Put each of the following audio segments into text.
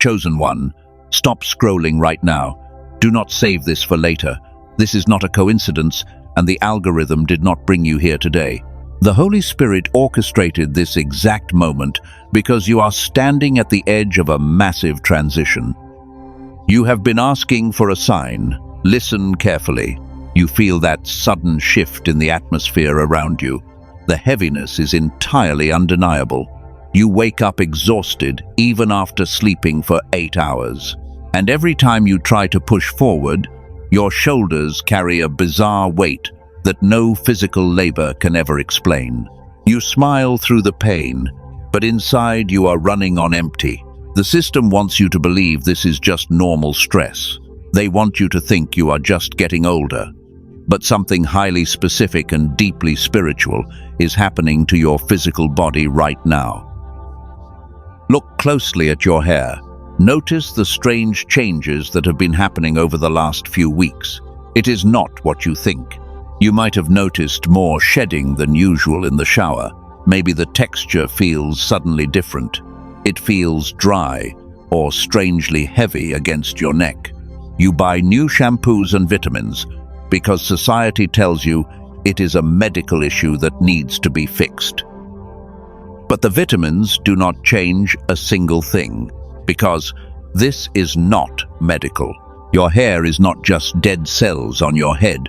Chosen one, stop scrolling right now. Do not save this for later. This is not a coincidence, and the algorithm did not bring you here today. The Holy Spirit orchestrated this exact moment because you are standing at the edge of a massive transition. You have been asking for a sign. Listen carefully. You feel that sudden shift in the atmosphere around you. The heaviness is entirely undeniable. You wake up exhausted even after sleeping for 8 hours. And every time you try to push forward, your shoulders carry a bizarre weight that no physical labor can ever explain. You smile through the pain, but inside you are running on empty. The system wants you to believe this is just normal stress. They want you to think you are just getting older. But something highly specific and deeply spiritual is happening to your physical body right now. Look closely at your hair. Notice the strange changes that have been happening over the last few weeks. It is not what you think. You might have noticed more shedding than usual in the shower. Maybe the texture feels suddenly different. It feels dry or strangely heavy against your neck. You buy new shampoos and vitamins because society tells you it is a medical issue that needs to be fixed. But the vitamins do not change a single thing, because this is not medical. Your hair is not just dead cells on your head.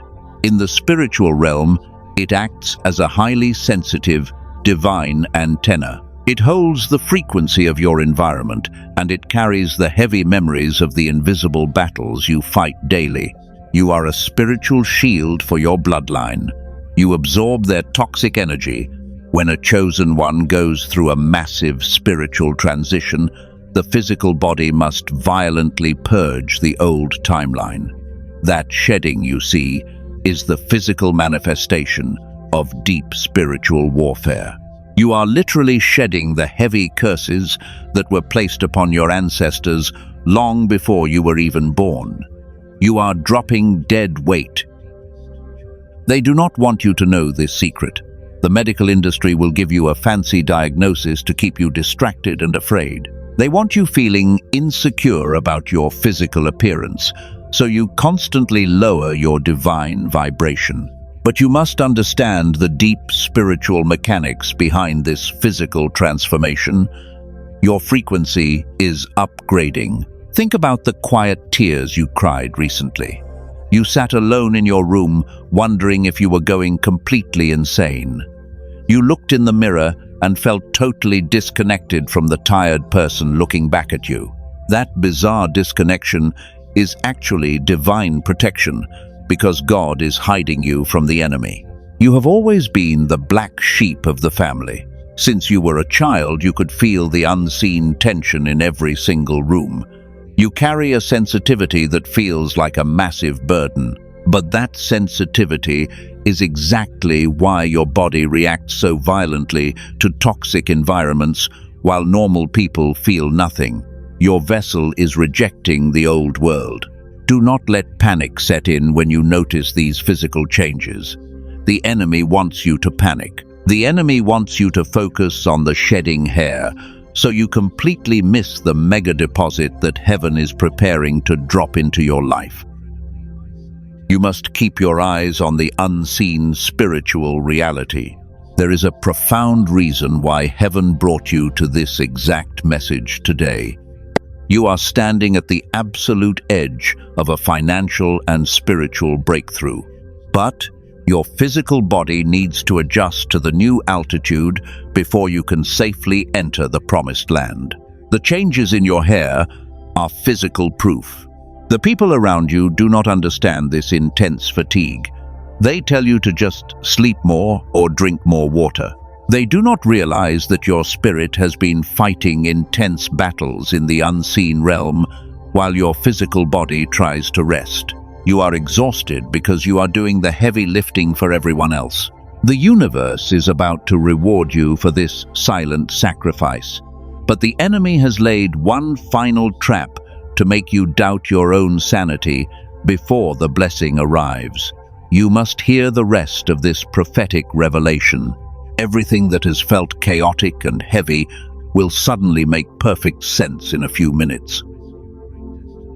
In the spiritual realm, it acts as a highly sensitive, divine antenna. It holds the frequency of your environment, and it carries the heavy memories of the invisible battles you fight daily. You are a spiritual shield for your bloodline. You absorb their toxic energy. When a chosen one goes through a massive spiritual transition, the physical body must violently purge the old timeline. That shedding you see is the physical manifestation of deep spiritual warfare. You are literally shedding the heavy curses that were placed upon your ancestors long before you were even born. You are dropping dead weight. They do not want you to know this secret. The medical industry will give you a fancy diagnosis to keep you distracted and afraid. They want you feeling insecure about your physical appearance, so you constantly lower your divine vibration. But you must understand the deep spiritual mechanics behind this physical transformation. Your frequency is upgrading. Think about the quiet tears you cried recently. You sat alone in your room, wondering if you were going completely insane. You looked in the mirror and felt totally disconnected from the tired person looking back at you. That bizarre disconnection is actually divine protection, because God is hiding you from the enemy. You have always been the black sheep of the family. Since you were a child, you could feel the unseen tension in every single room. You carry a sensitivity that feels like a massive burden, but that sensitivity is exactly why your body reacts so violently to toxic environments while normal people feel nothing. Your vessel is rejecting the old world. Do not let panic set in when you notice these physical changes. The enemy wants you to panic. The enemy wants you to focus on the shedding hair, so you completely miss the mega deposit that heaven is preparing to drop into your life. You must keep your eyes on the unseen spiritual reality. There is a profound reason why heaven brought you to this exact message today. You are standing at the absolute edge of a financial and spiritual breakthrough. But your physical body needs to adjust to the new altitude before you can safely enter the promised land. The changes in your hair are physical proof. The people around you do not understand this intense fatigue. They tell you to just sleep more or drink more water. They do not realize that your spirit has been fighting intense battles in the unseen realm while your physical body tries to rest. You are exhausted because you are doing the heavy lifting for everyone else. The universe is about to reward you for this silent sacrifice. But the enemy has laid one final trap to make you doubt your own sanity before the blessing arrives. You must hear the rest of this prophetic revelation. Everything that has felt chaotic and heavy will suddenly make perfect sense in a few minutes.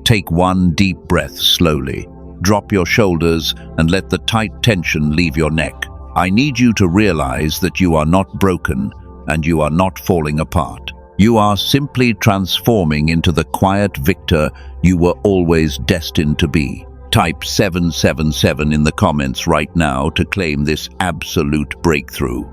Take one deep breath slowly. Drop your shoulders and let the tight tension leave your neck. I need you to realize that you are not broken and you are not falling apart. You are simply transforming into the quiet victor you were always destined to be. Type 777 in the comments right now to claim this absolute breakthrough.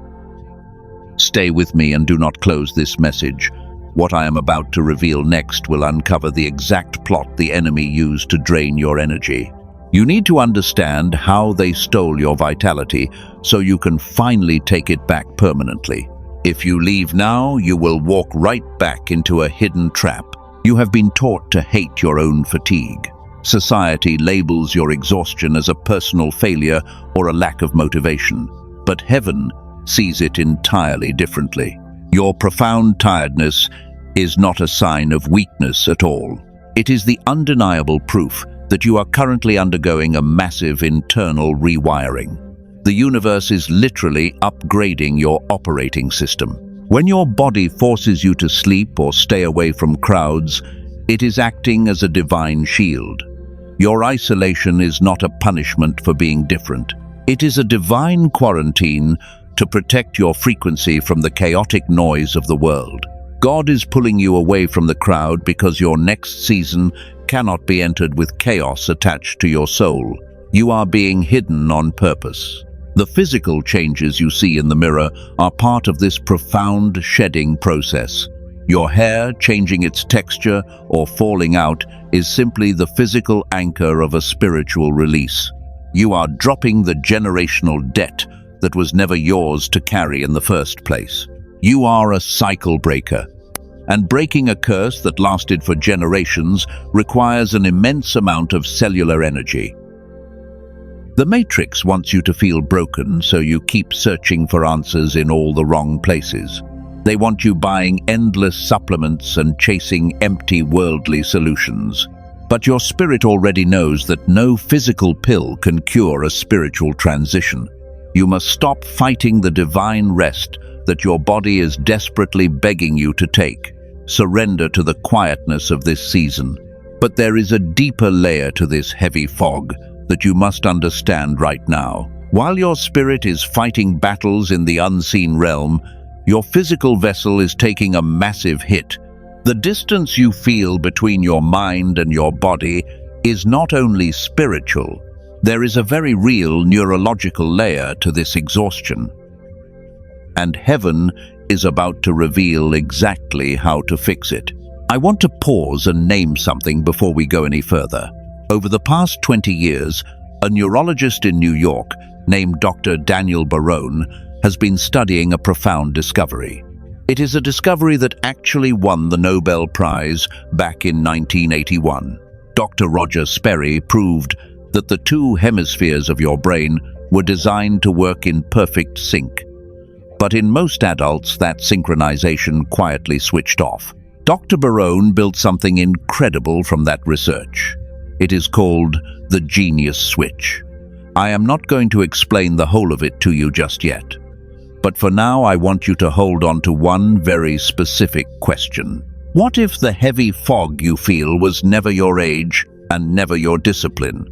Stay with me and do not close this message. What I am about to reveal next will uncover the exact plot the enemy used to drain your energy. You need to understand how they stole your vitality so you can finally take it back permanently. If you leave now, you will walk right back into a hidden trap. You have been taught to hate your own fatigue. Society labels your exhaustion as a personal failure or a lack of motivation, but heaven sees it entirely differently. Your profound tiredness is not a sign of weakness at all. It is the undeniable proof that you are currently undergoing a massive internal rewiring. The universe is literally upgrading your operating system. When your body forces you to sleep or stay away from crowds, it is acting as a divine shield. Your isolation is not a punishment for being different. It is a divine quarantine to protect your frequency from the chaotic noise of the world. God is pulling you away from the crowd because your next season cannot be entered with chaos attached to your soul. You are being hidden on purpose. The physical changes you see in the mirror are part of this profound shedding process. Your hair changing its texture or falling out is simply the physical anchor of a spiritual release. You are dropping the generational debt that was never yours to carry in the first place. You are a cycle breaker, and breaking a curse that lasted for generations requires an immense amount of cellular energy. The Matrix wants you to feel broken, so you keep searching for answers in all the wrong places. They want you buying endless supplements and chasing empty worldly solutions. But your spirit already knows that no physical pill can cure a spiritual transition. You must stop fighting the divine rest that your body is desperately begging you to take. Surrender to the quietness of this season. But there is a deeper layer to this heavy fog that you must understand right now. While your spirit is fighting battles in the unseen realm, your physical vessel is taking a massive hit. The distance you feel between your mind and your body is not only spiritual, there is a very real neurological layer to this exhaustion. And heaven is about to reveal exactly how to fix it. I want to pause and name something before we go any further. Over the past 20 years, a neurologist in New York named Dr. Daniel Barone has been studying a profound discovery. It is a discovery that actually won the Nobel Prize back in 1981. Dr. Roger Sperry proved that the two hemispheres of your brain were designed to work in perfect sync. But in most adults, that synchronization quietly switched off. Dr. Barone built something incredible from that research. It is called the genius switch. I am not going to explain the whole of it to you just yet. But for now, I want you to hold on to one very specific question. What if the heavy fog you feel was never your age and never your discipline?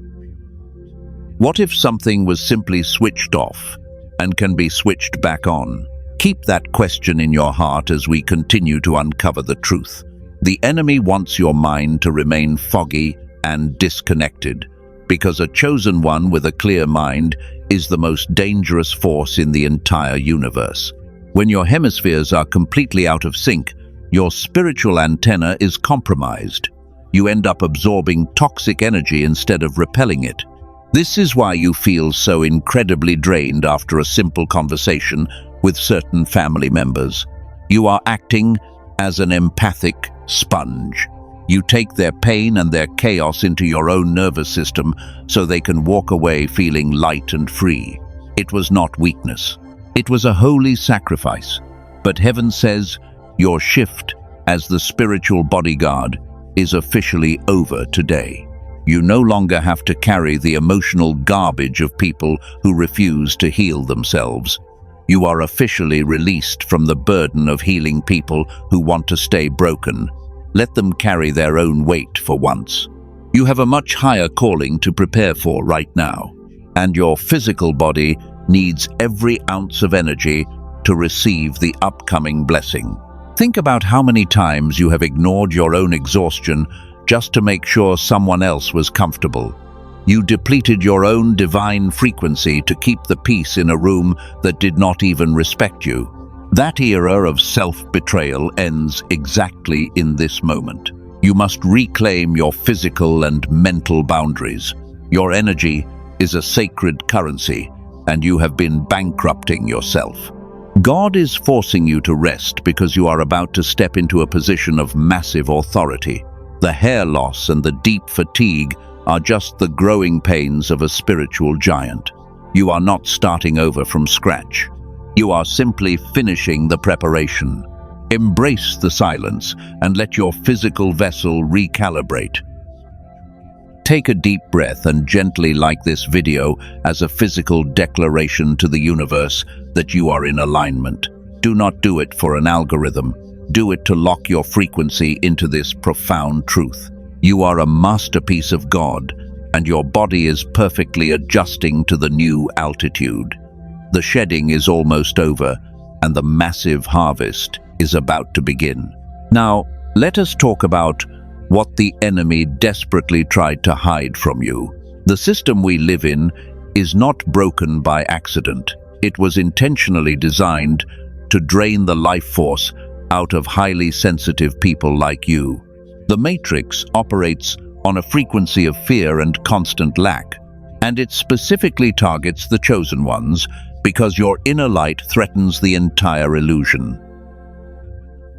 What if something was simply switched off and can be switched back on? Keep that question in your heart as we continue to uncover the truth. The enemy wants your mind to remain foggy and disconnected, because a chosen one with a clear mind is the most dangerous force in the entire universe. When your hemispheres are completely out of sync, your spiritual antenna is compromised. You end up absorbing toxic energy instead of repelling it. This is why you feel so incredibly drained after a simple conversation with certain family members. You are acting as an empathic sponge. You take their pain and their chaos into your own nervous system so they can walk away feeling light and free. It was not weakness. It was a holy sacrifice. But heaven says your shift as the spiritual bodyguard is officially over today. You no longer have to carry the emotional garbage of people who refuse to heal themselves. You are officially released from the burden of healing people who want to stay broken. Let them carry their own weight for once. You have a much higher calling to prepare for right now, and your physical body needs every ounce of energy to receive the upcoming blessing. Think about how many times you have ignored your own exhaustion just to make sure someone else was comfortable. You depleted your own divine frequency to keep the peace in a room that did not even respect you. That era of self-betrayal ends exactly in this moment. You must reclaim your physical and mental boundaries. Your energy is a sacred currency, and you have been bankrupting yourself. God is forcing you to rest because you are about to step into a position of massive authority. The hair loss and the deep fatigue are just the growing pains of a spiritual giant. You are not starting over from scratch. You are simply finishing the preparation. Embrace the silence and let your physical vessel recalibrate. Take a deep breath and gently like this video as a physical declaration to the universe that you are in alignment. Do not do it for an algorithm. Do it to lock your frequency into this profound truth. You are a masterpiece of God, and your body is perfectly adjusting to the new altitude. The shedding is almost over, and the massive harvest is about to begin. Now, let us talk about what the enemy desperately tried to hide from you. The system we live in is not broken by accident. It was intentionally designed to drain the life force out of highly sensitive people like you. The Matrix operates on a frequency of fear and constant lack, and it specifically targets the chosen ones because your inner light threatens the entire illusion.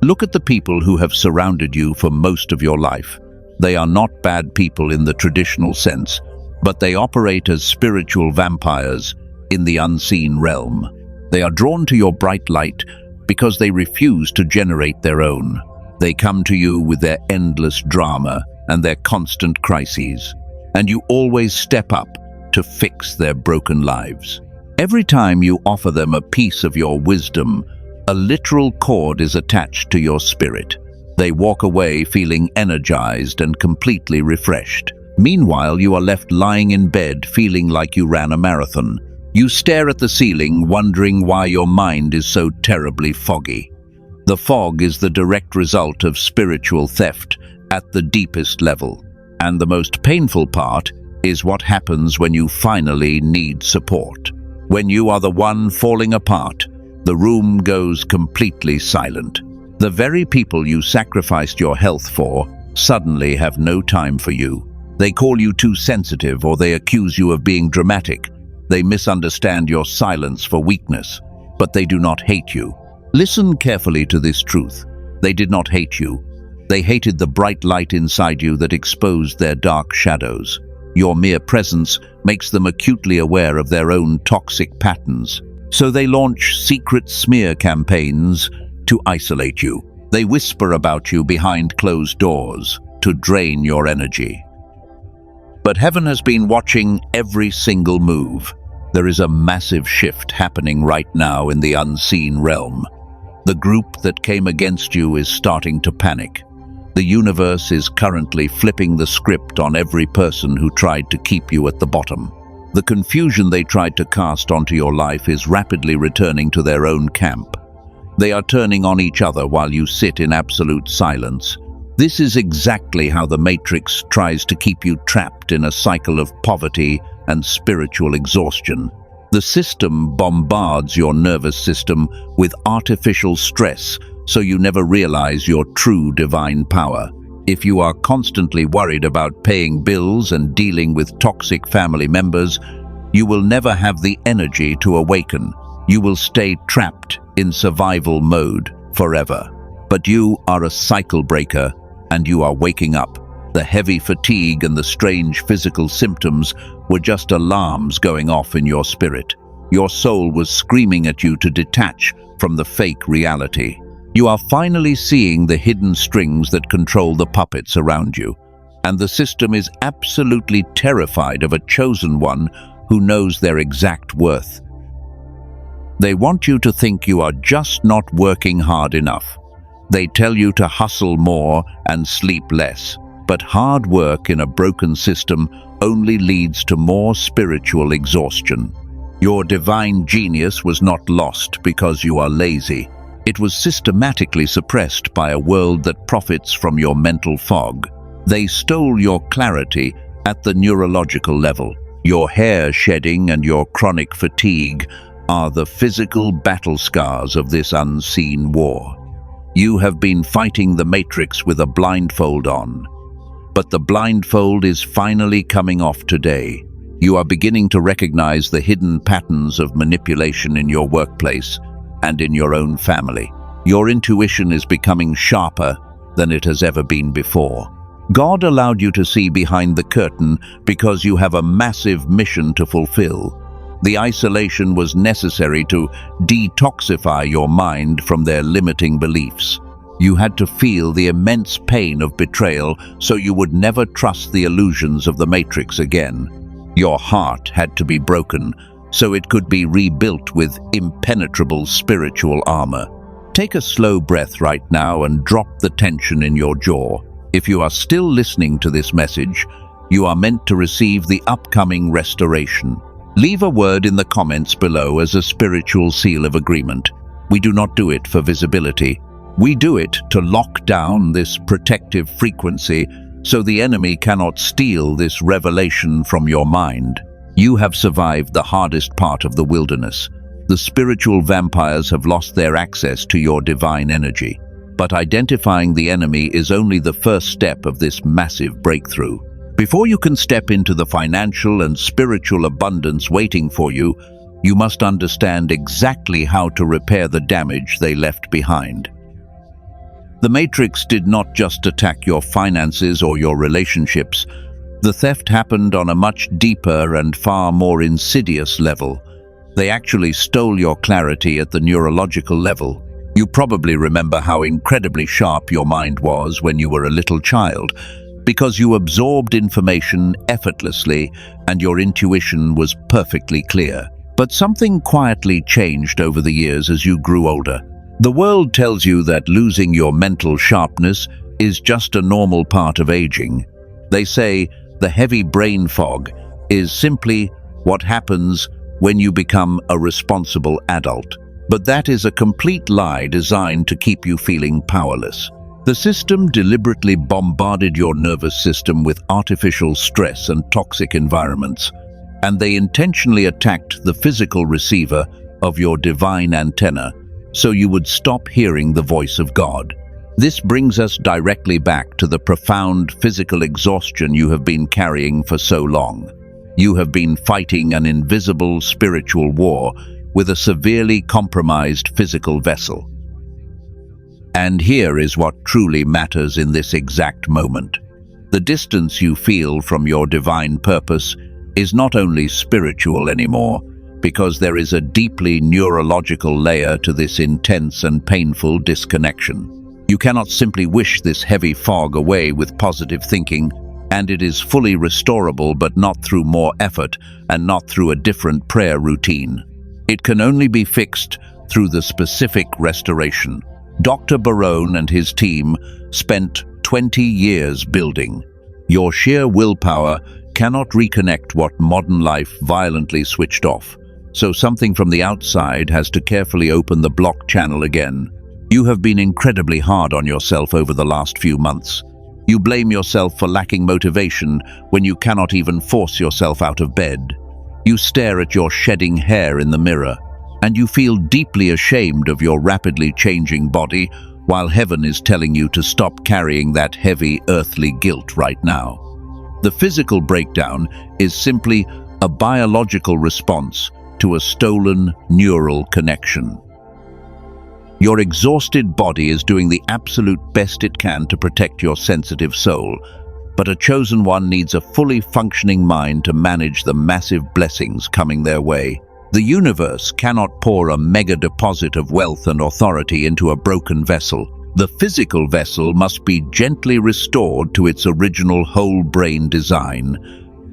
Look at the people who have surrounded you for most of your life. They are not bad people in the traditional sense, but they operate as spiritual vampires in the unseen realm. They are drawn to your bright light because they refuse to generate their own. They come to you with their endless drama and their constant crises, and you always step up to fix their broken lives. Every time you offer them a piece of your wisdom, a literal cord is attached to your spirit. They walk away feeling energized and completely refreshed. Meanwhile, you are left lying in bed feeling like you ran a marathon. You stare at the ceiling, wondering why your mind is so terribly foggy. The fog is the direct result of spiritual theft at the deepest level. And the most painful part is what happens when you finally need support. When you are the one falling apart, the room goes completely silent. The very people you sacrificed your health for suddenly have no time for you. They call you too sensitive, or they accuse you of being dramatic. They misunderstand your silence for weakness, but they do not hate you. Listen carefully to this truth. They did not hate you. They hated the bright light inside you that exposed their dark shadows. Your mere presence makes them acutely aware of their own toxic patterns. So they launch secret smear campaigns to isolate you. They whisper about you behind closed doors to drain your energy. But heaven has been watching every single move. There is a massive shift happening right now in the unseen realm. The group that came against you is starting to panic. The universe is currently flipping the script on every person who tried to keep you at the bottom. The confusion they tried to cast onto your life is rapidly returning to their own camp. They are turning on each other while you sit in absolute silence. This is exactly how the Matrix tries to keep you trapped in a cycle of poverty and spiritual exhaustion. The system bombards your nervous system with artificial stress so you never realize your true divine power. If you are constantly worried about paying bills and dealing with toxic family members, you will never have the energy to awaken. You will stay trapped in survival mode forever. But you are a cycle breaker, and you are waking up. The heavy fatigue and the strange physical symptoms were just alarms going off in your spirit. Your soul was screaming at you to detach from the fake reality. You are finally seeing the hidden strings that control the puppets around you, and the system is absolutely terrified of a chosen one who knows their exact worth. They want you to think you are just not working hard enough. They tell you to hustle more and sleep less. But hard work in a broken system only leads to more spiritual exhaustion. Your divine genius was not lost because you are lazy. It was systematically suppressed by a world that profits from your mental fog. They stole your clarity at the neurological level. Your hair shedding and your chronic fatigue are the physical battle scars of this unseen war. You have been fighting the matrix with a blindfold on. But the blindfold is finally coming off today. You are beginning to recognize the hidden patterns of manipulation in your workplace and in your own family. Your intuition is becoming sharper than it has ever been before. God allowed you to see behind the curtain because you have a massive mission to fulfill. The isolation was necessary to detoxify your mind from their limiting beliefs. You had to feel the immense pain of betrayal so you would never trust the illusions of the matrix again. Your heart had to be broken so it could be rebuilt with impenetrable spiritual armor. Take a slow breath right now and drop the tension in your jaw. If you are still listening to this message, you are meant to receive the upcoming restoration. Leave a word in the comments below as a spiritual seal of agreement. We do not do it for visibility. We do it to lock down this protective frequency so the enemy cannot steal this revelation from your mind. You have survived the hardest part of the wilderness. The spiritual vampires have lost their access to your divine energy. But identifying the enemy is only the first step of this massive breakthrough. Before you can step into the financial and spiritual abundance waiting for you, you must understand exactly how to repair the damage they left behind. The Matrix did not just attack your finances or your relationships. The theft happened on a much deeper and far more insidious level. They actually stole your clarity at the neurological level. You probably remember how incredibly sharp your mind was when you were a little child, because you absorbed information effortlessly and your intuition was perfectly clear. But something quietly changed over the years as you grew older. The world tells you that losing your mental sharpness is just a normal part of aging. They say the heavy brain fog is simply what happens when you become a responsible adult. But that is a complete lie designed to keep you feeling powerless. The system deliberately bombarded your nervous system with artificial stress and toxic environments, and they intentionally attacked the physical receiver of your divine antenna so you would stop hearing the voice of God. This brings us directly back to the profound physical exhaustion you have been carrying for so long. You have been fighting an invisible spiritual war with a severely compromised physical vessel. And here is what truly matters in this exact moment. The distance you feel from your divine purpose is not only spiritual anymore, because there is a deeply neurological layer to this intense and painful disconnection. You cannot simply wish this heavy fog away with positive thinking, and it is fully restorable, but not through more effort and not through a different prayer routine. It can only be fixed through the specific restoration Dr. Barone and his team spent 20 years building. Your sheer willpower cannot reconnect what modern life violently switched off, so something from the outside has to carefully open the blocked channel again. You have been incredibly hard on yourself over the last few months. You blame yourself for lacking motivation when you cannot even force yourself out of bed. You stare at your shedding hair in the mirror, and you feel deeply ashamed of your rapidly changing body, while heaven is telling you to stop carrying that heavy earthly guilt right now. The physical breakdown is simply a biological response to a stolen neural connection. Your exhausted body is doing the absolute best it can to protect your sensitive soul, but a chosen one needs a fully functioning mind to manage the massive blessings coming their way. The universe cannot pour a mega deposit of wealth and authority into a broken vessel. The physical vessel must be gently restored to its original whole brain design.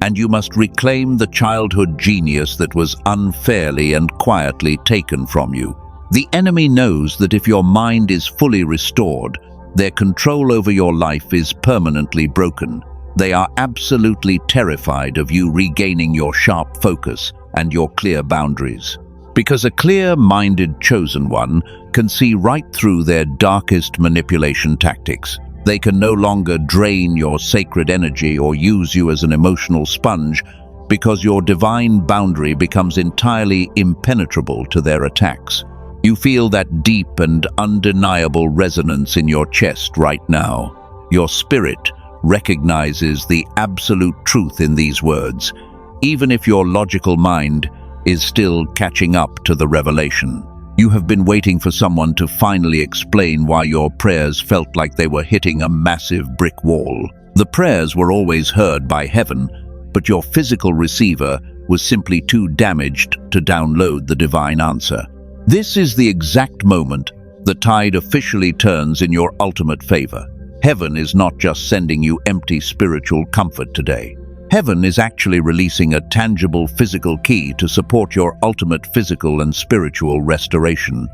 and you must reclaim the childhood genius that was unfairly and quietly taken from you. The enemy knows that if your mind is fully restored, their control over your life is permanently broken. They are absolutely terrified of you regaining your sharp focus and your clear boundaries. Because a clear-minded chosen one can see right through their darkest manipulation tactics. They can no longer drain your sacred energy or use you as an emotional sponge, because your divine boundary becomes entirely impenetrable to their attacks. You feel that deep and undeniable resonance in your chest right now. Your spirit recognizes the absolute truth in these words, even if your logical mind is still catching up to the revelation. You have been waiting for someone to finally explain why your prayers felt like they were hitting a massive brick wall. The prayers were always heard by heaven, but your physical receiver was simply too damaged to download the divine answer. This is the exact moment the tide officially turns in your ultimate favor. Heaven is not just sending you empty spiritual comfort today. Heaven is actually releasing a tangible physical key to support your ultimate physical and spiritual restoration.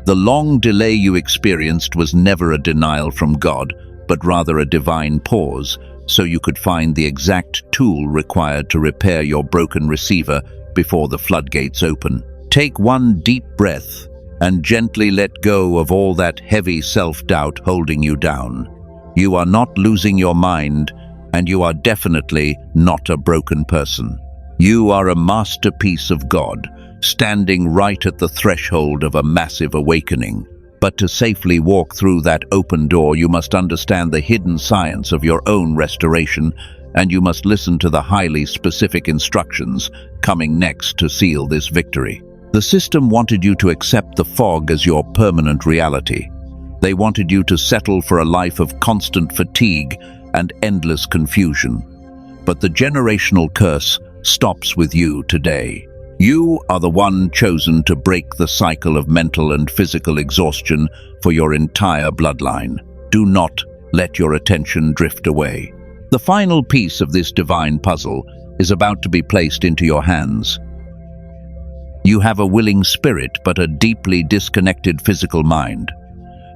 The long delay you experienced was never a denial from God, but rather a divine pause, so you could find the exact tool required to repair your broken receiver before the floodgates open. Take one deep breath and gently let go of all that heavy self-doubt holding you down. You are not losing your mind, and you are definitely not a broken person. You are a masterpiece of God, standing right at the threshold of a massive awakening. But to safely walk through that open door, you must understand the hidden science of your own restoration, and you must listen to the highly specific instructions coming next to seal this victory. The system wanted you to accept the fog as your permanent reality. They wanted you to settle for a life of constant fatigue and endless confusion. But the generational curse stops with you today. You are the one chosen to break the cycle of mental and physical exhaustion for your entire bloodline. Do not let your attention drift away. The final piece of this divine puzzle is about to be placed into your hands. You have a willing spirit, but a deeply disconnected physical mind.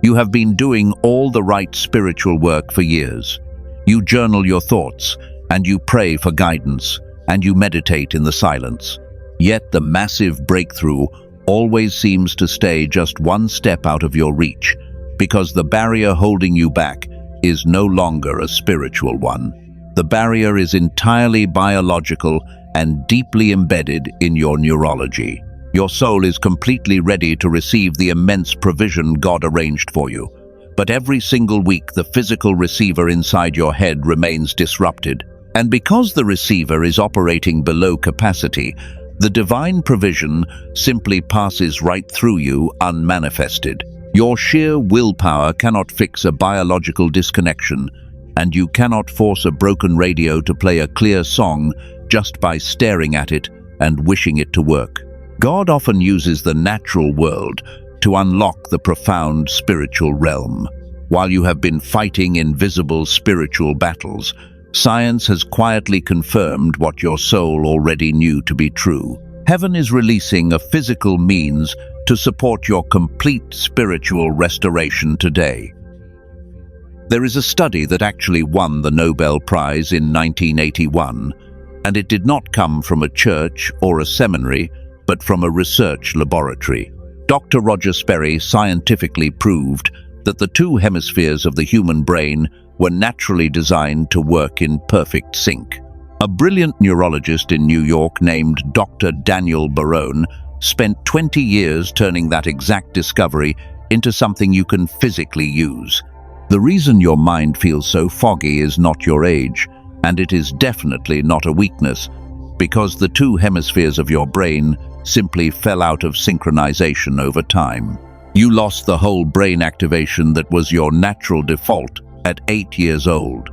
You have been doing all the right spiritual work for years. You journal your thoughts, and you pray for guidance, and you meditate in the silence. Yet the massive breakthrough always seems to stay just one step out of your reach, because the barrier holding you back is no longer a spiritual one. The barrier is entirely biological and deeply embedded in your neurology. Your soul is completely ready to receive the immense provision God arranged for you. But every single week, the physical receiver inside your head remains disrupted. And because the receiver is operating below capacity, the divine provision simply passes right through you unmanifested. Your sheer willpower cannot fix a biological disconnection, and you cannot force a broken radio to play a clear song just by staring at it and wishing it to work. God often uses the natural world to unlock the profound spiritual realm. While you have been fighting invisible spiritual battles, science has quietly confirmed what your soul already knew to be true. Heaven is releasing a physical means to support your complete spiritual restoration today. There is a study that actually won the Nobel Prize in 1981, and it did not come from a church or a seminary, but from a research laboratory. Dr. Roger Sperry scientifically proved that the two hemispheres of the human brain were naturally designed to work in perfect sync. A brilliant neurologist in New York named Dr. Daniel Barone spent 20 years turning that exact discovery into something you can physically use. The reason your mind feels so foggy is not your age, and it is definitely not a weakness, because the two hemispheres of your brain simply fell out of synchronization over time. You lost the whole brain activation that was your natural default at 8 years old.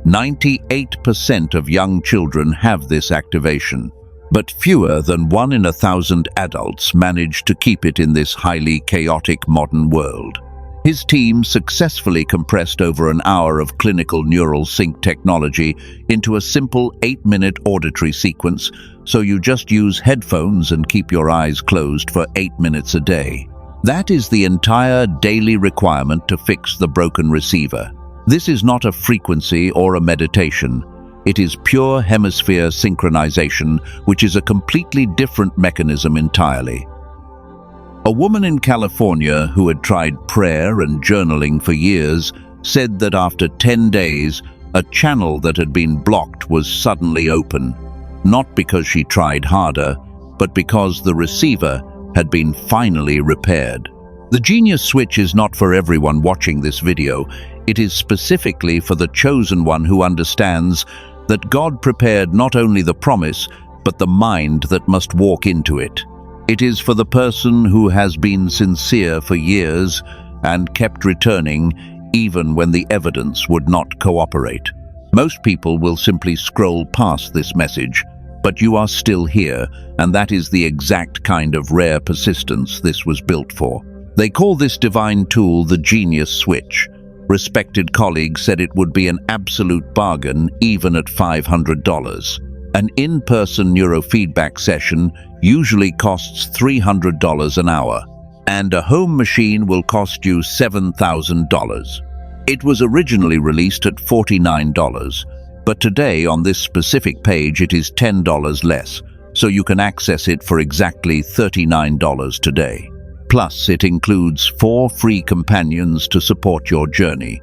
98% of young children have this activation, but fewer than 1 in 1,000 adults manage to keep it in this highly chaotic modern world. His team successfully compressed over an hour of clinical neural sync technology into a simple 8-minute auditory sequence, so you just use headphones and keep your eyes closed for 8 minutes a day. That is the entire daily requirement to fix the broken receiver. This is not a frequency or a meditation. It is pure hemisphere synchronization, which is a completely different mechanism entirely. A woman in California who had tried prayer and journaling for years said that after 10 days, a channel that had been blocked was suddenly open, not because she tried harder, but because the receiver had been finally repaired. The genius switch is not for everyone watching this video. It is specifically for the chosen one who understands that God prepared not only the promise, but the mind that must walk into it. It is for the person who has been sincere for years and kept returning even when the evidence would not cooperate. Most people will simply scroll past this message, but you are still here, and that is the exact kind of rare persistence this was built for. They call this divine tool the genius switch. Respected colleagues said it would be an absolute bargain even at $500. An in-person neurofeedback session usually costs $300 an hour, and a home machine will cost you $7,000. It was originally released at $49, but today on this specific page it is $10 less, so you can access it for exactly $39 today. Plus, it includes 4 free companions to support your journey.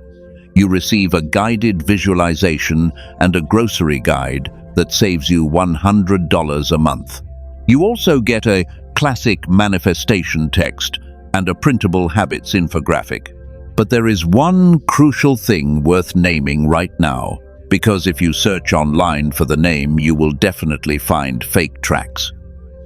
You receive a guided visualization and a grocery guide that saves you $100 a month. You also get a classic manifestation text and a printable habits infographic. But there is one crucial thing worth naming right now, because if you search online for the name, you will definitely find fake tracks.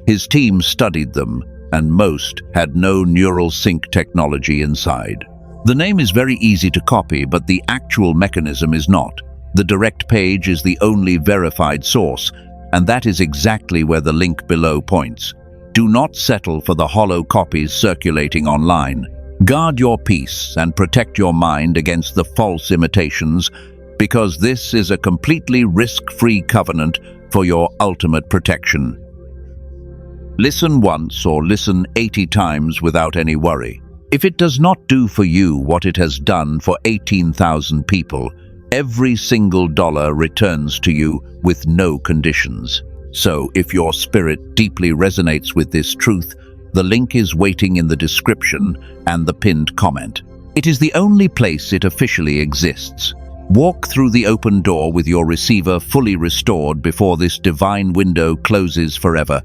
His team studied them, and most had no neural sync technology inside. The name is very easy to copy, but the actual mechanism is not. The direct page is the only verified source, and that is exactly where the link below points. Do not settle for the hollow copies circulating online. Guard your peace and protect your mind against the false imitations, because this is a completely risk-free covenant for your ultimate protection. Listen once or listen 80 times without any worry. If it does not do for you what it has done for 18,000 people, every single dollar returns to you with no conditions. So, if your spirit deeply resonates with this truth, the link is waiting in the description and the pinned comment. It is the only place it officially exists. Walk through the open door with your receiver fully restored before this divine window closes forever,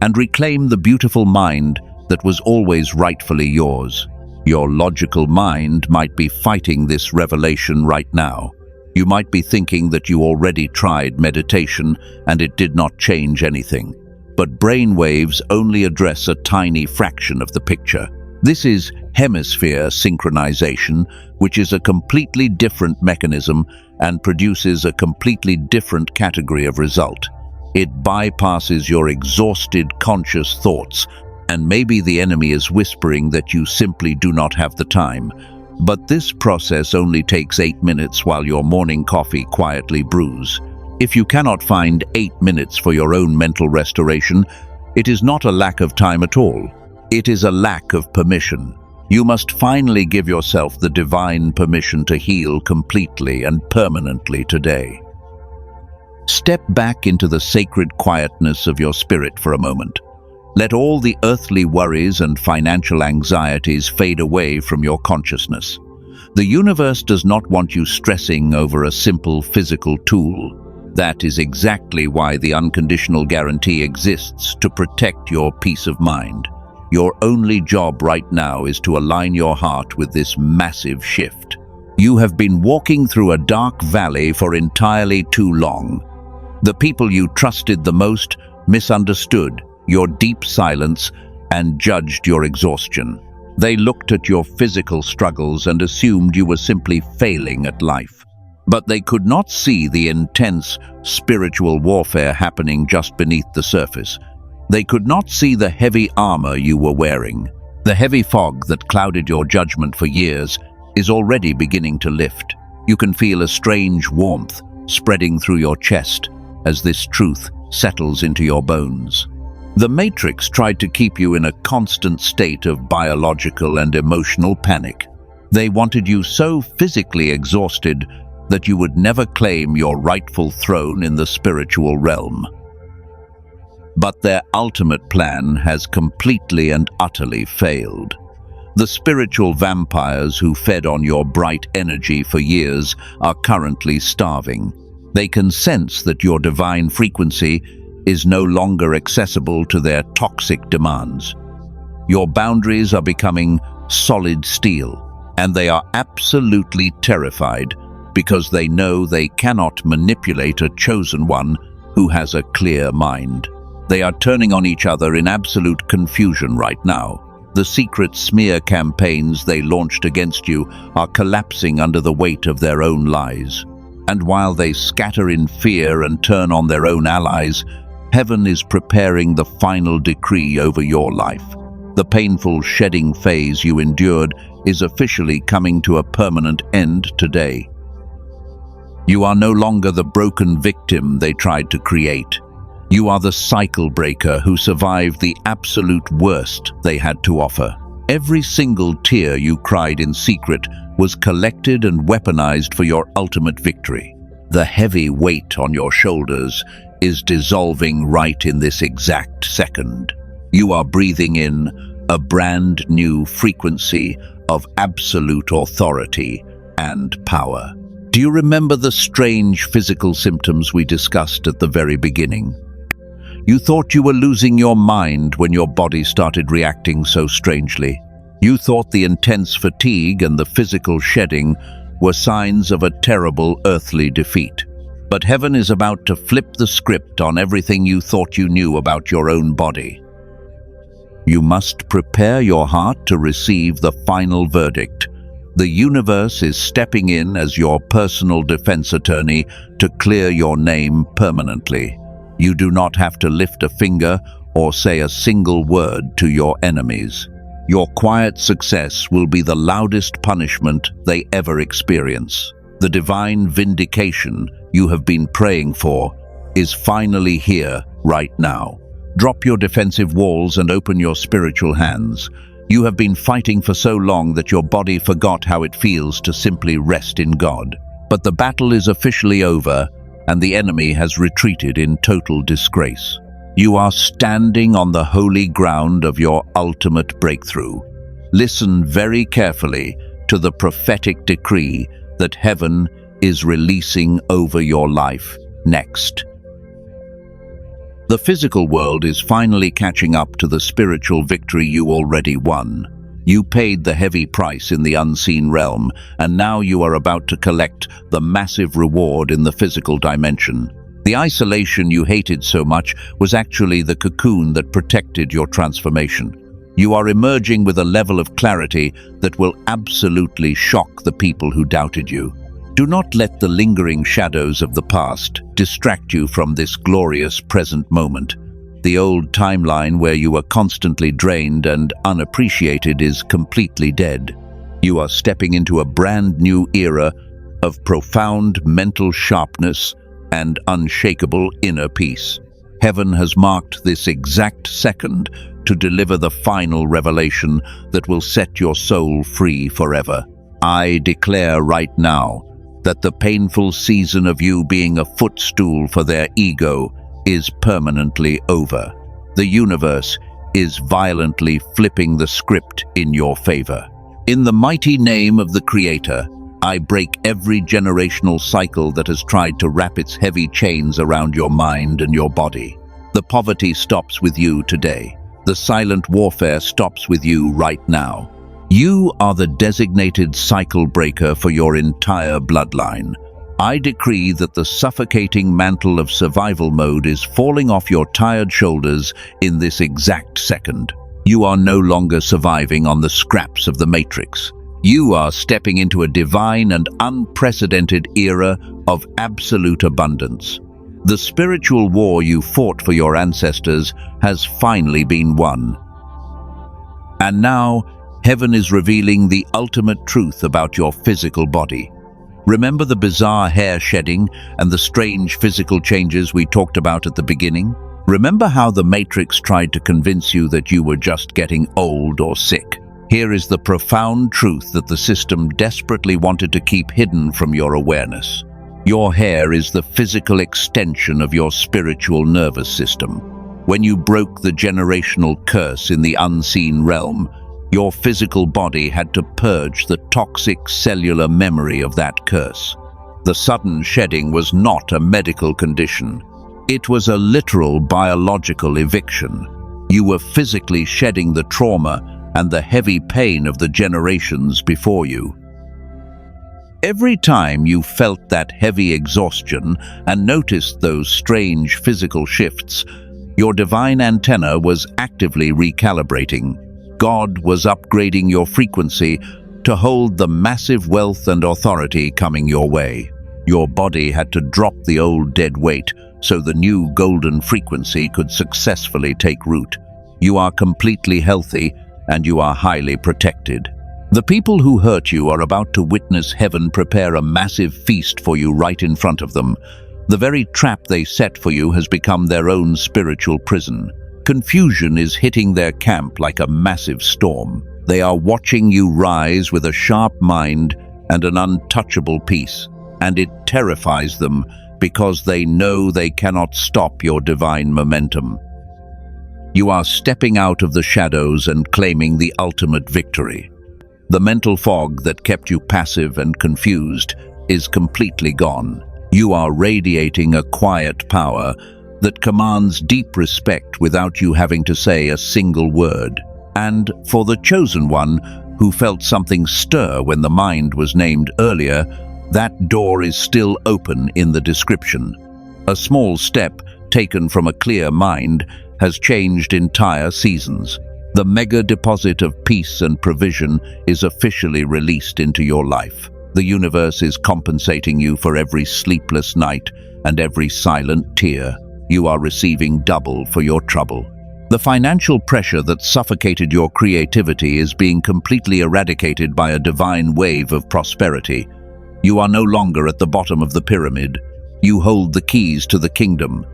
and reclaim the beautiful mind that was always rightfully yours. Your logical mind might be fighting this revelation right now. You might be thinking that you already tried meditation and it did not change anything. But brain waves only address a tiny fraction of the picture. This is hemisphere synchronization, which is a completely different mechanism and produces a completely different category of result. It bypasses your exhausted conscious thoughts, and maybe the enemy is whispering that you simply do not have the time. But this process only takes 8 minutes while your morning coffee quietly brews. If you cannot find 8 minutes for your own mental restoration, it is not a lack of time at all. It is a lack of permission. You must finally give yourself the divine permission to heal completely and permanently today. Step back into the sacred quietness of your spirit for a moment. Let all the earthly worries and financial anxieties fade away from your consciousness. The universe does not want you stressing over a simple physical tool. That is exactly why the unconditional guarantee exists, to protect your peace of mind. Your only job right now is to align your heart with this massive shift. You have been walking through a dark valley for entirely too long. The people you trusted the most misunderstood your deep silence and judged your exhaustion. They looked at your physical struggles and assumed you were simply failing at life. But they could not see the intense spiritual warfare happening just beneath the surface. They could not see the heavy armor you were wearing. The heavy fog that clouded your judgment for years is already beginning to lift. You can feel a strange warmth spreading through your chest as this truth settles into your bones. The Matrix tried to keep you in a constant state of biological and emotional panic. They wanted you so physically exhausted that you would never claim your rightful throne in the spiritual realm. But their ultimate plan has completely and utterly failed. The spiritual vampires who fed on your bright energy for years are currently starving. They can sense that your divine frequency is no longer accessible to their toxic demands. Your boundaries are becoming solid steel, and they are absolutely terrified because they know they cannot manipulate a chosen one who has a clear mind. They are turning on each other in absolute confusion right now. The secret smear campaigns they launched against you are collapsing under the weight of their own lies. And while they scatter in fear and turn on their own allies, heaven is preparing the final decree over your life. The painful shedding phase you endured is officially coming to a permanent end today. You are no longer the broken victim they tried to create. You are the cycle breaker who survived the absolute worst they had to offer. Every single tear you cried in secret was collected and weaponized for your ultimate victory. The heavy weight on your shoulders is dissolving right in this exact second. You are breathing in a brand new frequency of absolute authority and power. Do you remember the strange physical symptoms we discussed at the very beginning? You thought you were losing your mind when your body started reacting so strangely. You thought the intense fatigue and the physical shedding were signs of a terrible earthly defeat. But heaven is about to flip the script on everything you thought you knew about your own body. You must prepare your heart to receive the final verdict. The universe is stepping in as your personal defense attorney to clear your name permanently. You do not have to lift a finger or say a single word to your enemies. Your quiet success will be the loudest punishment they ever experience. The divine vindication you have been praying for is finally here right now. Drop your defensive walls and open your spiritual hands. You have been fighting for so long that your body forgot how it feels to simply rest in God. But the battle is officially over, and the enemy has retreated in total disgrace. You are standing on the holy ground of your ultimate breakthrough. Listen very carefully to the prophetic decree that heaven is releasing over your life next. The physical world is finally catching up to the spiritual victory you already won. You paid the heavy price in the unseen realm, and now you are about to collect the massive reward in the physical dimension. The isolation you hated so much was actually the cocoon that protected your transformation. You are emerging with a level of clarity that will absolutely shock the people who doubted you. Do not let the lingering shadows of the past distract you from this glorious present moment. The old timeline where you were constantly drained and unappreciated is completely dead. You are stepping into a brand new era of profound mental sharpness and unshakable inner peace. Heaven has marked this exact second to deliver the final revelation that will set your soul free forever. I declare right now that the painful season of you being a footstool for their ego is permanently over. The universe is violently flipping the script in your favor. In the mighty name of the Creator, I break every generational cycle that has tried to wrap its heavy chains around your mind and your body. The poverty stops with you today. The silent warfare stops with you right now. You are the designated cycle breaker for your entire bloodline. I decree that the suffocating mantle of survival mode is falling off your tired shoulders in this exact second. You are no longer surviving on the scraps of the Matrix. You are stepping into a divine and unprecedented era of absolute abundance. The spiritual war you fought for your ancestors has finally been won. And now, heaven is revealing the ultimate truth about your physical body. Remember the bizarre hair shedding and the strange physical changes we talked about at the beginning? Remember how the Matrix tried to convince you that you were just getting old or sick? Here is the profound truth that the system desperately wanted to keep hidden from your awareness. Your hair is the physical extension of your spiritual nervous system. When you broke the generational curse in the unseen realm, your physical body had to purge the toxic cellular memory of that curse. The sudden shedding was not a medical condition. It was a literal biological eviction. You were physically shedding the trauma and the heavy pain of the generations before you. Every time you felt that heavy exhaustion and noticed those strange physical shifts, your divine antenna was actively recalibrating. God was upgrading your frequency to hold the massive wealth and authority coming your way. Your body had to drop the old dead weight so the new golden frequency could successfully take root. You are completely healthy and you are highly protected. The people who hurt you are about to witness heaven prepare a massive feast for you right in front of them. The very trap they set for you has become their own spiritual prison. Confusion is hitting their camp like a massive storm. They are watching you rise with a sharp mind and an untouchable peace, and it terrifies them because they know they cannot stop your divine momentum. You are stepping out of the shadows and claiming the ultimate victory. The mental fog that kept you passive and confused is completely gone. You are radiating a quiet power that commands deep respect without you having to say a single word. And for the chosen one who felt something stir when the mind was named earlier, that door is still open in the description. A small step taken from a clear mind has changed entire seasons. The mega deposit of peace and provision is officially released into your life. The universe is compensating you for every sleepless night and every silent tear. You are receiving double for your trouble. The financial pressure that suffocated your creativity is being completely eradicated by a divine wave of prosperity. You are no longer at the bottom of the pyramid. You hold the keys to the kingdom.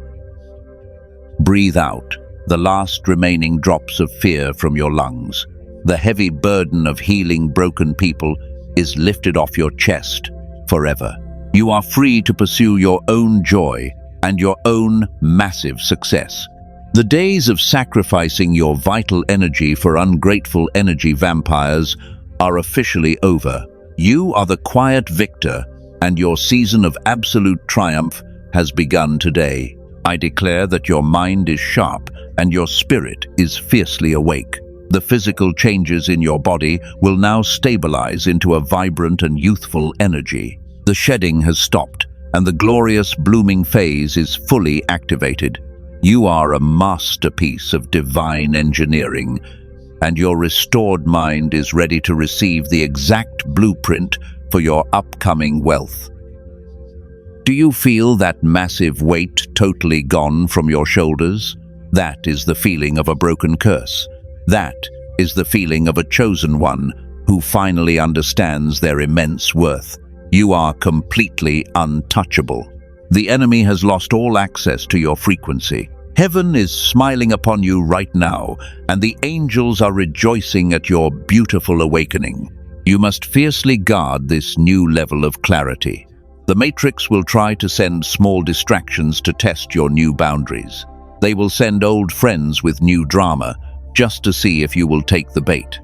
Breathe out the last remaining drops of fear from your lungs. The heavy burden of healing broken people is lifted off your chest forever. You are free to pursue your own joy and your own massive success. The days of sacrificing your vital energy for ungrateful energy vampires are officially over. You are the quiet victor, and your season of absolute triumph has begun today. I declare that your mind is sharp and your spirit is fiercely awake. The physical changes in your body will now stabilize into a vibrant and youthful energy. The shedding has stopped, and the glorious blooming phase is fully activated. You are a masterpiece of divine engineering, and your restored mind is ready to receive the exact blueprint for your upcoming wealth. Do you feel that massive weight totally gone from your shoulders? That is the feeling of a broken curse. That is the feeling of a chosen one who finally understands their immense worth. You are completely untouchable. The enemy has lost all access to your frequency. Heaven is smiling upon you right now, and the angels are rejoicing at your beautiful awakening. You must fiercely guard this new level of clarity. The Matrix will try to send small distractions to test your new boundaries. They will send old friends with new drama, just to see if you will take the bait.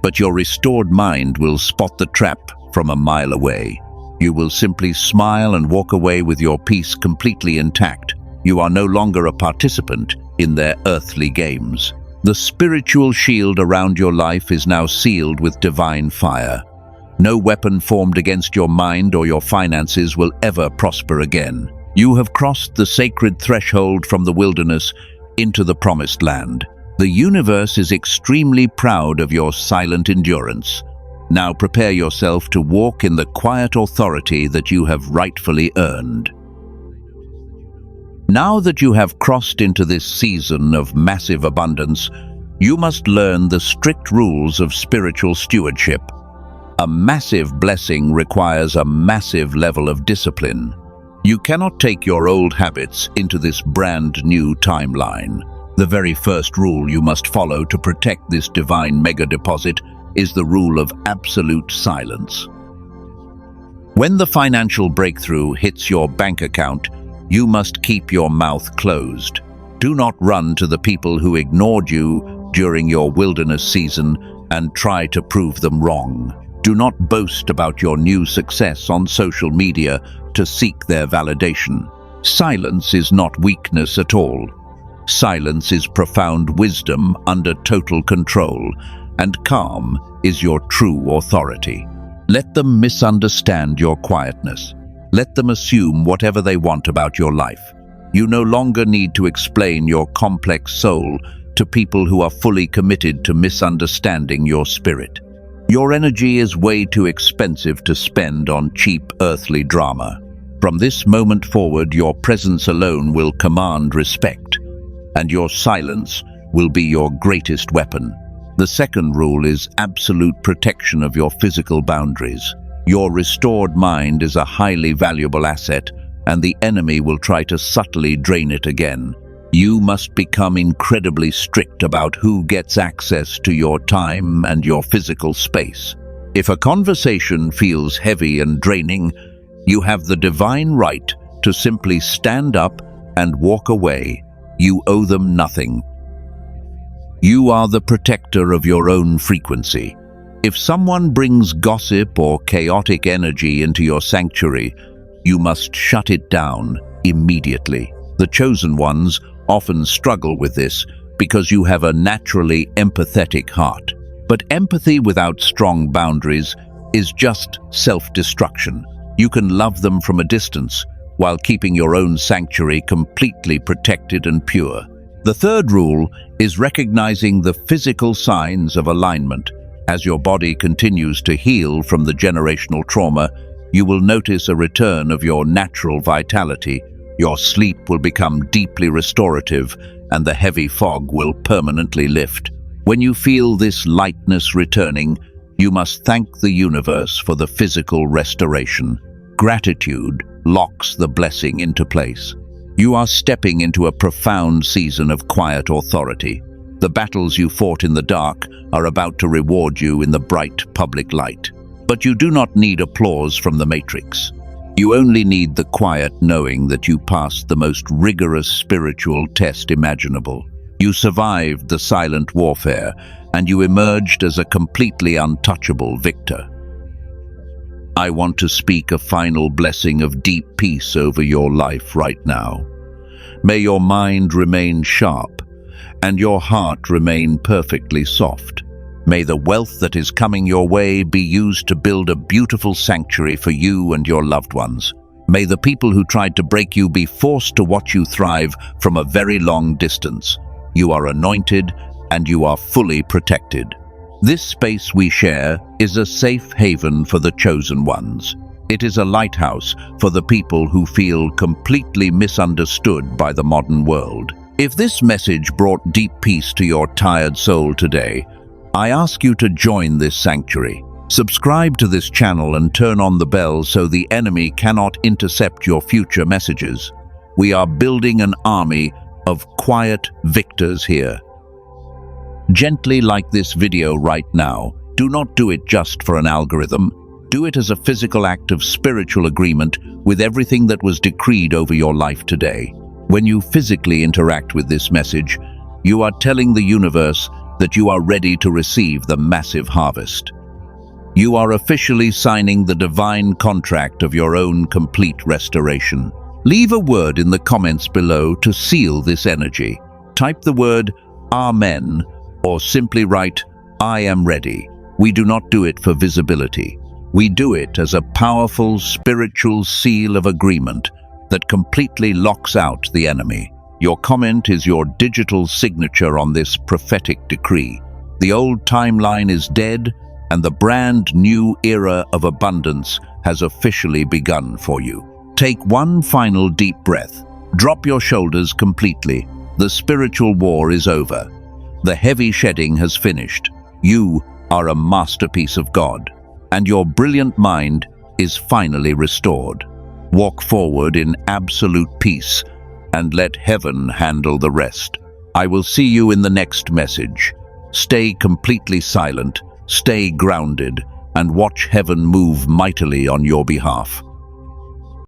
But your restored mind will spot the trap from a mile away. You will simply smile and walk away with your peace completely intact. You are no longer a participant in their earthly games. The spiritual shield around your life is now sealed with divine fire. No weapon formed against your mind or your finances will ever prosper again. You have crossed the sacred threshold from the wilderness into the promised land. The universe is extremely proud of your silent endurance. Now prepare yourself to walk in the quiet authority that you have rightfully earned. Now that you have crossed into this season of massive abundance, You must learn the strict rules of spiritual stewardship. A massive blessing requires a massive level of discipline. You cannot take your old habits into this brand new timeline. The very first rule you must follow to protect this divine mega deposit is the rule of absolute silence. When the financial breakthrough hits your bank account, you must keep your mouth closed. Do not run to the people who ignored you during your wilderness season and try to prove them wrong. Do not boast about your new success on social media to seek their validation. Silence is not weakness at all. Silence is profound wisdom under total control, and calm is your true authority. Let them misunderstand your quietness. Let them assume whatever they want about your life. You no longer need to explain your complex soul to people who are fully committed to misunderstanding your spirit. Your energy is way too expensive to spend on cheap earthly drama. From this moment forward, your presence alone will command respect, and your silence will be your greatest weapon. The second rule is absolute protection of your physical boundaries. Your restored mind is a highly valuable asset, and the enemy will try to subtly drain it again. You must become incredibly strict about who gets access to your time and your physical space. If a conversation feels heavy and draining, you have the divine right to simply stand up and walk away. You owe them nothing. You are the protector of your own frequency. If someone brings gossip or chaotic energy into your sanctuary, you must shut it down immediately. The chosen ones often struggle with this because you have a naturally empathetic heart. But empathy without strong boundaries is just self-destruction. You can love them from a distance while keeping your own sanctuary completely protected and pure. The third rule is recognizing the physical signs of alignment. As your body continues to heal from the generational trauma, you will notice a return of your natural vitality. Your sleep will become deeply restorative, and the heavy fog will permanently lift. When you feel this lightness returning, you must thank the universe for the physical restoration. Gratitude locks the blessing into place. You are stepping into a profound season of quiet authority. The battles you fought in the dark are about to reward you in the bright public light. But you do not need applause from the matrix. You only need the quiet knowing that you passed the most rigorous spiritual test imaginable. You survived the silent warfare, and you emerged as a completely untouchable victor. I want to speak a final blessing of deep peace over your life right now. May your mind remain sharp, and your heart remain perfectly soft. May the wealth that is coming your way be used to build a beautiful sanctuary for you and your loved ones. May the people who tried to break you be forced to watch you thrive from a very long distance. You are anointed, and you are fully protected. This space we share is a safe haven for the chosen ones. It is a lighthouse for the people who feel completely misunderstood by the modern world. If this message brought deep peace to your tired soul today, I ask you to join this sanctuary. Subscribe to this channel and turn on the bell so the enemy cannot intercept your future messages. We are building an army of quiet victors here. Gently like this video right now. Do not do it just for an algorithm. Do it as a physical act of spiritual agreement with everything that was decreed over your life today. When you physically interact with this message, you are telling the universe that you are ready to receive the massive harvest. You are officially signing the divine contract of your own complete restoration. Leave a word in the comments below to seal this energy. Type the word Amen or simply write, I am ready. We do not do it for visibility. We do it as a powerful spiritual seal of agreement that completely locks out the enemy. Your comment is your digital signature on this prophetic decree. The old timeline is dead, and the brand new era of abundance has officially begun for you. Take one final deep breath. Drop your shoulders completely. The spiritual war is over. The heavy shedding has finished. You are a masterpiece of God, and your brilliant mind is finally restored. Walk forward in absolute peace and let heaven handle the rest. I will see you in the next message. Stay completely silent, stay grounded, and watch heaven move mightily on your behalf.